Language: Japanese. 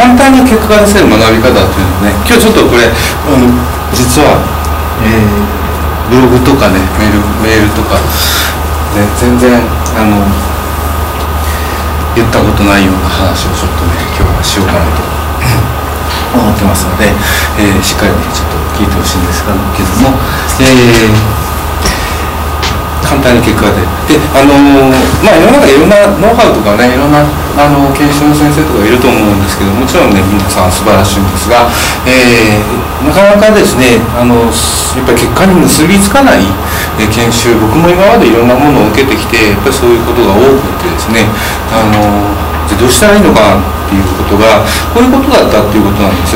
簡単な結果が出せる学び方というのをね、今日ちょっとこれ実は、ブログとかねメールとか、ね、全然言ったことないような話をちょっとね今日はしようかなと思ってますので、しっかりねちょっと聞いてほしいんですけども、簡単に結果が出る。で、世の中いろんなノウハウとかね、いろんな研修の先生とかいると思うんですけど、もちろんね皆さん素晴らしいんですが、なかなかですねやっぱり結果に結びつかない研修、僕も今までいろんなものを受けてきて、やっぱりそういうことが多くてですね、じゃあどうしたらいいのかっていうことがこういうことだったっていうことなんですよ。